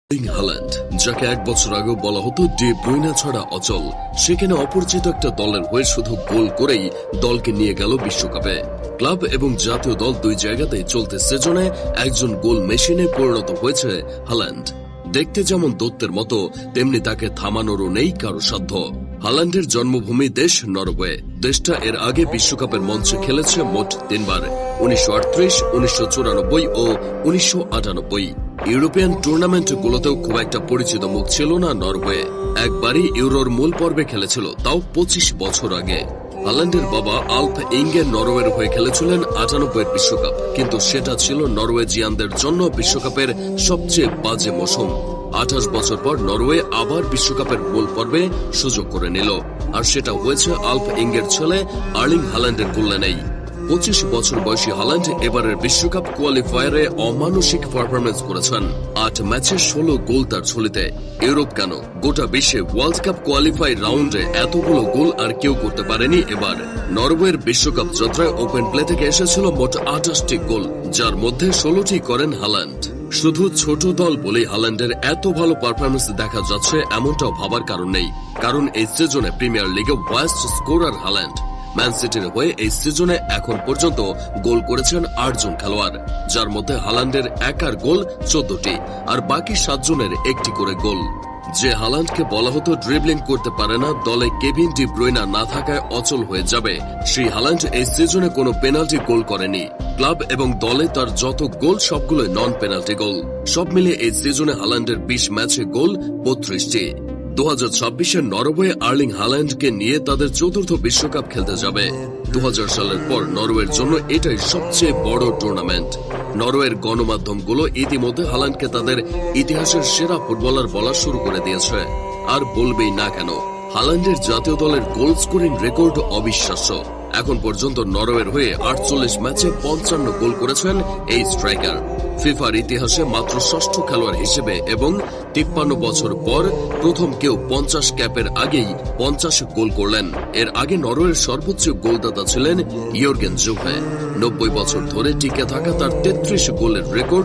Haaland, যাকে এক বছর আগে বলা হতো ডি ব্রুইনা ছাড়া অচল, সেখানে অপরিচিত একটা দলের হয়ে শুধু গোল করেই দলকে নিয়ে গেল বিশ্বকাপে। ক্লাব এবং জাতীয় দল দুই জায়গাতেই চলতে সিজনে একজন গোল মেশিনে পরিণত হয়েছে হাল্যান্ড। দেখতে যেমন দত্তের মতো, তেমনি তাকে থামানোরও নেই কারো সাধ্য। হাল্যান্ডের জন্মভূমি দেশ নরওয়ে। দেশটা এর আগে বিশ্বকাপের মঞ্চে খেলেছে মোট 3 বার, 1938, 1994 ও 1998। ইউরোপিয়ান টুর্নামেন্টগুলোতেও খুব একটা পরিচিত মুখ ছিল না নরওয়ে। একবারই ইউরোর মূল পর্বে খেলেছিল, তাও 25 বছর আগে। হাল্যান্ডের বাবা আলফ ইঙ্গেন নরওয়ের হয়ে খেলেছিলেন 98 বিশ্বকাপ, কিন্তু সেটা ছিল নরওয়েজিয়ানদের জন্য বিশ্বকাপের সবচেয়ে বাজে মৌসুম। 28 বছর পর নরওয়ে আবার বিশ্বকাপের মূল পর্বে সুযোগ করে নিল, আর সেটা হয়েছে আলফ ইঙ্গের ছেলে আর্লিং হাল্যান্ডের কল্যাণেই। 25 বছর বয়সী হাল্যান্ড এবারের বিশ্বকাপ কোয়ালিফায়ারে অমানসিক পারফরমেন্স করেছেন। 8 ম্যাচে 16 গোল তার ঝুলিতে। ইউরোপ কেন, গোটা বিশ্বে ওয়ার্ল্ড কাপ কোয়ালিফাই রাউন্ডে এতগুলো গোল আর কেউ করতে পারেনি এবার। নরওয়ের বিশ্বকাপ যাত্রায় ওপেন প্লে থেকে এসেছিল মোট 28টি গোল, যার মধ্যে 16টি করেন হাল্যান্ড। শুধু ছোট দল বলেই হাল্যান্ডের এত ভালো পারফরমেন্স দেখা যাচ্ছে এমনটাও ভাবার কারণ নেই, কারণ এই সিজনে প্রিমিয়ার লিগে ওয়ার্স্ট স্কোরার হাল্যান্ড। ম্যান সিটির হয়ে এই সিজনে এখন পর্যন্ত গোল করেছেন 8 জন খেলোয়াড়, যার মধ্যে হাল্যান্ডের একার গোল 14টি, আর বাকি 7 জনের একটি করে গোল। যে হাল্যান্ডকে বলা হতো ড্রিবলিং করতে পারে না, দলে কেভিন ডি ব্রুইনা না থাকায় অচল হয়ে যাবে, সেই হাল্যান্ড এই সিজনে কোনো পেনাল্টি গোল করেনি। ক্লাব এবং দলে তার যত গোল সবগুলোই নন পেনাল্টি গোল। সব মিলিয়ে এই সিজনে হাল্যান্ডের 20 ম্যাচে গোল 32টি। 2026-এ নরওয়ে আর্লিং হাল্যান্ডকে নিয়ে তাদের চতুর্থ বিশ্বকাপ খেলতে যাবে। 2000 সালের পর নরওয়ের জন্য এটাই সবচেয়ে বড় টুর্নামেন্ট। নরওয়ের গণমাধ্যমগুলো ইতিমধ্যে হাল্যান্ডকে তাদের ইতিহাসের সেরা ফুটবলার বলা শুরু করে দিয়েছে। আর বলবেই না কেন, হাল্যান্ডের জাতীয় দলের গোল স্কোরিং রেকর্ড অবিশ্বাস্য। এখন পর্যন্ত নরওয়ের হয়ে 48 ম্যাচে 55 গোল করেছেন এই স্ট্রাইকার। ফিফার ইতিহাসে মাত্র 6ষ্ঠ খেলোয়াড় হিসেবে এবং 53 বছর পর প্রথম কেউ 50 ক্যাপের আগেই 50 গোল করলেন। এর আগে নরওয়ের সর্বোচ্চ গোলদাতা ছিলেন ইয়র্গেন জুভে। 90 বছর ধরে টিকে থাকা তার 33 গোলের রেকর্ড